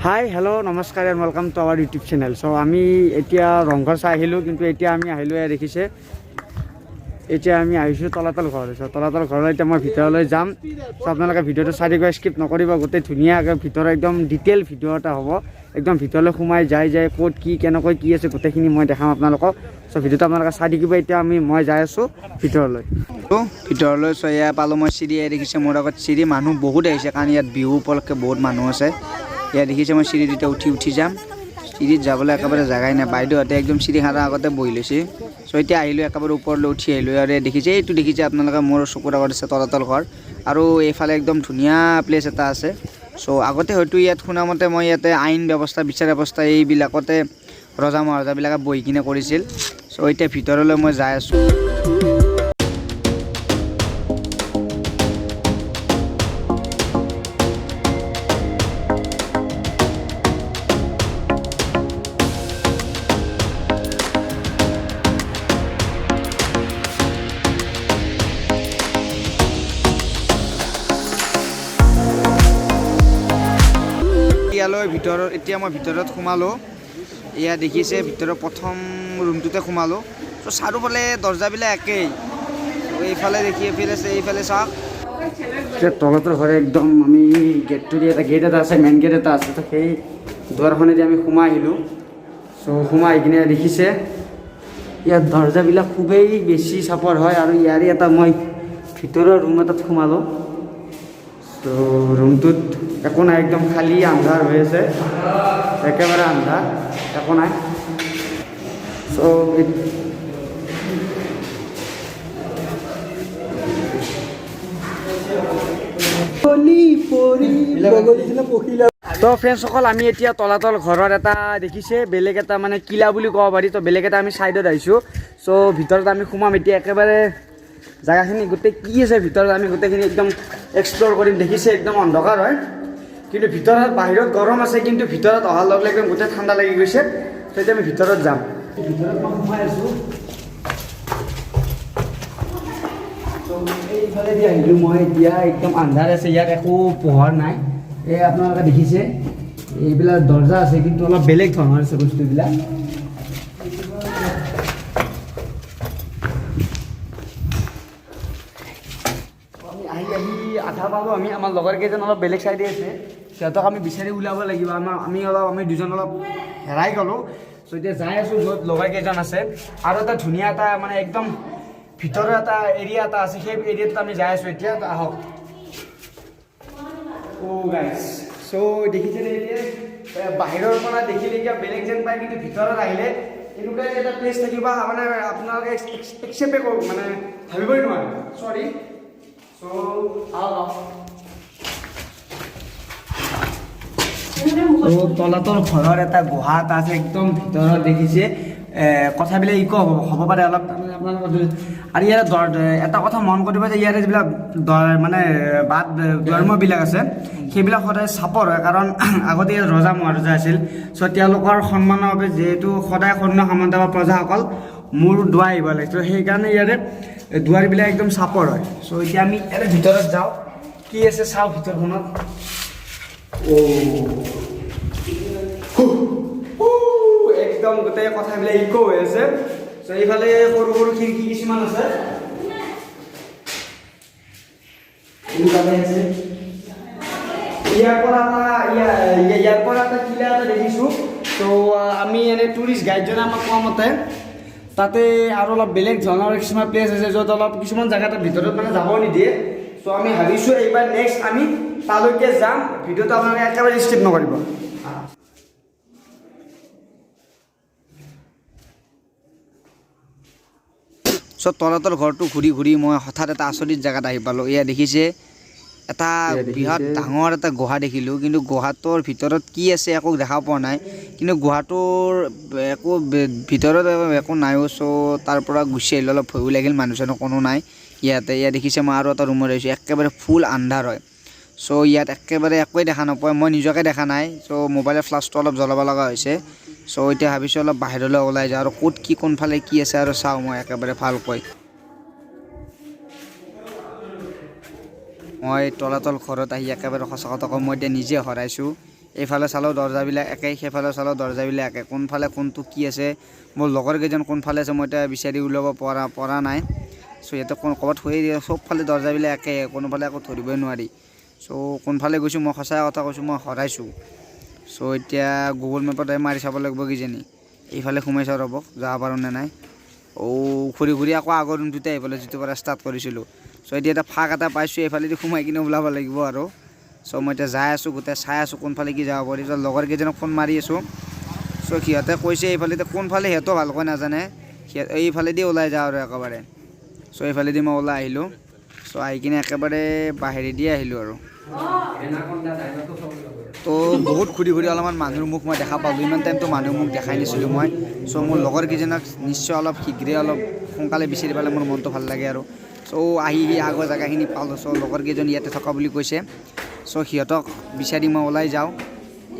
হাই hello' নমস্কাৰ and welcome to our YouTube channel. So' আমি এতিয়া ৰংঘৰ চাই আহিলোঁ, কিন্তু এতিয়া আমি আহিলোঁ দেখিছে, এতিয়া আমি আহিছোঁ তলাতল ঘৰ। চ' তলাতল ঘৰলৈ এতিয়া মই ভিতৰলৈ যাম। চ' আপোনালোকে ভিডিঅ'টো চাই গৈ স্কিপ নকৰিব, গোটেই ধুনীয়াকৈ ভিতৰত একদম ডিটেইল ভিডিঅ' এটা হ'ব। একদম ভিতৰলৈ সোমাই যাই ক'ত কি কেনেকৈ কি আছে গোটেইখিনি মই দেখাম আপোনালোকক। চ' ভিডিঅ'টো আপোনালোকে চাই থাকিব। এতিয়া মই যাই আছোঁ ভিতৰলৈ। চ' এয়া পালোঁ মই চিৰি দেখিছে, মোৰ আগত চিৰি মানুহ বহুত আহিছে, কাৰণ ইয়াত বিহু উপলক্ষে বহুত মানুহ আছে। ইয়াত দেখিছে মই চিৰিত এতিয়া উঠি যাম। চিৰিত যাবলৈ একেবাৰে জেগাই নাই। বাইদেউহঁতে একদম চিৰিখানাৰ আগতে বহি লৈছে। চ' এতিয়া আহিলোঁ, একেবাৰে ওপৰলৈ উঠি আহিলোঁ। আৰু দেখিছে, এইটো দেখিছে আপোনালোকে, মোৰ চকুৰ আগত আছে তলাতল ঘৰ। আৰু এইফালে একদম ধুনীয়া প্লেচ এটা আছে। চ' আগতে হয়তো ইয়াত শুনামতে মই ইয়াতে আইন ব্যৱস্থা, বিচাৰ ব্যৱস্থা এইবিলাকতে ৰজা মহাৰজাবিলাকে বহি কিনে কৰিছিল। চ' এতিয়া ভিতৰলৈ মই যাই আছোঁ। এতিয়া মই ভিতৰত সোমালোঁ। এয়া দেখিছে ভিতৰৰ প্ৰথম ৰুমটোতে সোমালোঁ। ত' চাৰিওফালে দৰ্জাবিলাক একেই। এইফালে দেখি এইফালে চাওক, তলাতল ঘৰে একদম আমি গেটটো দি এটা গেট এটা আছে, মেইন গেট এটা আছে। তো সেই দুৱাৰখনেদি আমি সোমাই আহিলোঁ। চ' সোমাই আহি কিনে দেখিছে ইয়াত দৰ্জাবিলাক খুবেই বেছি চাপৰ হয়। আৰু ইয়াৰে এটা মই ভিতৰৰ ৰুম এটাত সোমালোঁ। ত' ৰুমটোত একো নাই, একদম খালী আন্ধাৰ হৈ আছে, একেবাৰে আন্ধাৰ, একো নাই। চ' তো ফ্ৰেণ্ডসকল, আমি এতিয়া তলাতল ঘৰৰ এটা দেখিছে বেলেগ এটা মানে কিলা বুলি ক'ব পাৰি। তো বেলেগ এটা আমি ছাইডত আহিছোঁ। চ' ভিতৰত আমি সোমাম এতিয়া, একেবাৰে জেগাখিনি গোটেই কি আছে ভিতৰত আমি গোটেইখিনি একদম এক্সপ্ল'ৰ কৰিম। দেখিছে একদম অন্ধকাৰ হয়, কিন্তু ভিতৰত বাহিৰত গৰম আছে, কিন্তু ভিতৰত অহাৰ লগে লগে একদম গোটেই ঠাণ্ডা লাগি গৈছে। তো এতিয়া আমি ভিতৰত যাম। ভিতৰত মই সোমাই আছোঁ। এইফালেদি আহিলোঁ মই এতিয়া, একদম আন্ধাৰ আছে, ইয়াত একো পোহৰ নাই। এই আপোনালোকে দেখিছে এইবিলাক দৰ্জা আছে, কিন্তু অলপ বেলেগ ধৰণৰ আছে বস্তুবিলাক। আমি আহি আধা পালোঁ। আমি আমাৰ লগৰ কেইজন অলপ বেলেগ চাইডে আছে, সিহঁতক আমি বিচাৰি ওলাব লাগিব। আমি দুজন অলপ হেৰাই গ'লোঁ। চ' এতিয়া যাই আছোঁ য'ত লগৰ কেইজন আছে। আৰু এটা ধুনীয়া এটা মানে একদম ভিতৰৰ এটা এৰিয়া এটা আছে, সেই এৰিয়াটোত আমি যাই আছোঁ এতিয়া। আহক। গাইছ, চ' দেখিছেনে এতিয়া বাহিৰৰ পৰা দেখিলে এতিয়া বেলেগ যেন পায়, কিন্তু ভিতৰত আহিলে এনেকুৱা এটা প্লেচ থাকিব মানে আপোনালোকে একচেপ্টে মানে ভাবিবই নোৱাৰে। চৰি। চ' তলাতল ঘৰৰ এটা গুহা এটা আছে, একদম ভিতৰত দেখিছে। কথাবিলাক হ'ব পাৰে অলপ তাৰমানে আপোনালোকৰ। আৰু ইয়াৰে এটা কথা মন কৰিব যে ইয়াৰে যিবিলাক মানে বাট ধৰ্মবিলাক আছে, সেইবিলাক সদায় চাপৰ হয়, কাৰণ আগতে ইয়াত ৰজা মহাৰজা আছিল। চ' তেওঁলোকৰ সন্মানৰ বাবে যিহেতু সদায় সৈন্য সামন্ত বা প্ৰজাসকল মূৰ দোৱাই আহিব লাগে, ত' সেইকাৰণে ইয়াৰে দুৱাৰবিলাক একদম চাপৰ হয়। চ' এতিয়া আমি ইয়াৰে ভিতৰত যাওঁ, কি আছে চাওঁ ভিতৰখনত। একদম গোটেই কথাবিলাক হৈ আছে। চ' এইফালে সৰু সৰু খিৰিকী কিছুমান আছে। ইয়াৰ পৰা এটা কিলা এটা দেখিছোঁ। ত' আমি এনে টুৰিষ্ট গাইডজনে আমাক কোৱা মতে তাতে আৰু অলপ বেলেগ ধৰণৰ কিছুমান প্লেচ আছে, য'ত অলপ কিছুমান জেগাত ভিতৰত মানে যাব নিদিয়ে। চ' আমি ভাবিছোঁ এইবাৰ নেক্সট আমি তালৈকে যাম। ভিডিঅ'টো আপোনালোকে একেবাৰে স্কিপ নকৰিব। চ' তলাতল ঘৰটো ঘূৰি মই হঠাৎ এটা আচৰিত জেগাত আহি পালোঁ। এয়া দেখিছে এটা বৃহৎ ডাঙৰ এটা গুহা দেখিলোঁ, কিন্তু গুহাটোৰ ভিতৰত কি আছে একো দেখা পোৱা নাই। কিন্তু গুহাটোৰ একো ভিতৰত একো নাইও। চ' তাৰ পৰা গুচি আহিলোঁ, অলপ ভয়ো লাগিল, মানুহ চানুহ কোনো নাই ইয়াতে। ইয়াত দেখিছে মই আৰু এটা ৰুমত আহিছোঁ, একেবাৰে ফুল আন্ধাৰ হয়। চ' ইয়াত একেবাৰে একোৱেই দেখা নাপায়, মই নিজকে দেখা নাই। চ' মোবাইলৰ ফ্লাছটো অলপ জ্বলাব লগা হৈছে। চ' এতিয়া ভাবিছোঁ অলপ বাহিৰলৈ ওলাই যাওঁ, আৰু ক'ত কি কোনফালে কি আছে আৰু চাওঁ মই একেবাৰে ভালকৈ। মই তলাতল ঘৰত আহি একেবাৰে সঁচা কথা কওঁ, মই এতিয়া নিজে হৰাইছোঁ। এইফালে চালেও দৰ্জাবিলাক একে, সেইফালে চালেও দৰ্জাবিলাক একে, কোনফালে কোনটো কি আছে মোৰ লগৰ কেইজন কোনফালে আছে মই এতিয়া বিচাৰি উলিয়াব পৰা নাই। চ' ইয়াতে ক'ৰবাত হৈ দিয়ে, চবফালে দৰ্জাবিলাক একে, কোনোফালে একো ধৰিবই নোৱাৰি। চ' কোনফালে গৈছোঁ মই সঁচা কথা কৈছোঁ, মই হৰাইছোঁ। চ' এতিয়া গুগল মেপত মাৰি চাব লাগিব কিজানি, এইফালে সোমাই চাওঁ ৰ'ব যাব পাৰোঁ নে নাই। ঘূৰি ঘূৰি আকৌ আগৰ ৰুমটোতে আহিবলৈ যিটোৰ পৰা ষ্টাৰ্ট কৰিছিলোঁ। চ' এতিয়া এটা ফাঁক এটা পাইছোঁ, এইফালেদি সোমাই কিনে ওলাব লাগিব আৰু। চ' মই এতিয়া যাই আছোঁ, গোটেই চাই আছোঁ কোনফালে কি যাব পাৰি। চ' লগৰ কেইজনক ফোন মাৰি আছোঁ। চ' সিহঁতে কৈছে এইফালে কোনফালে সিহঁতেও ভালকৈ নাজানে, এইফালেদি ওলাই যাওঁ আৰু একেবাৰে। চ' এইফালেদি মই ওলাই আহিলোঁ। চ' আহি কিনে একেবাৰে বাহিৰেদি আহিলোঁ আৰু। তো বহুত ঘূৰি ঘূৰি অলপমান মানুহৰ মুখ মই দেখা পালোঁ, ইমান টাইমতো মানুহৰ মুখ দেখাই নাছিলোঁ মই। চ' মোৰ লগৰ কেইজনক নিশ্চয় অলপ শীঘ্ৰে অলপ সোনকালে বিচাৰি পালে মোৰ মনটো ভাল লাগে আৰু। চ' আহি আগৰ জেগাখিনি পালোঁ। চ' লগৰ কেইজন ইয়াতে থকা বুলি কৈছে। চ' সিহঁতক বিচাৰি মই ওলাই যাওঁ।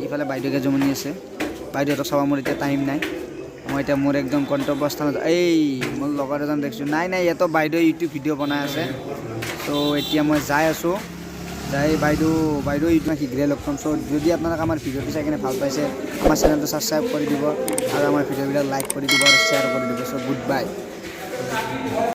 এইফালে বাইদেউ কেইজনমানি আছে, বাইদেউহঁতক চাব মোৰ এতিয়া টাইম নাই। মই এতিয়া মোৰ একদম গন্তব্যস্থানত মোৰ লগৰ এজন দেখিছোঁ, নাই ইয়াতো বাইদেউ ইউটিউব ভিডিঅ' বনাই আছে। চ' এতিয়া মই যাই আছোঁ, বাইদেউ ইউটিউব শীঘ্ৰে লগ পাম। চ' যদি আপোনালোকে আমাৰ ভিডিঅ'টো চাই কিনে ভাল পাইছে, আমাৰ চেনেলটো ছাবস্ক্ৰাইব কৰি দিব আৰু আমাৰ ভিডিঅ'বিলাক লাইক কৰি দিব আৰু শ্বেয়াৰ কৰি দিব। চ' গুড বাই।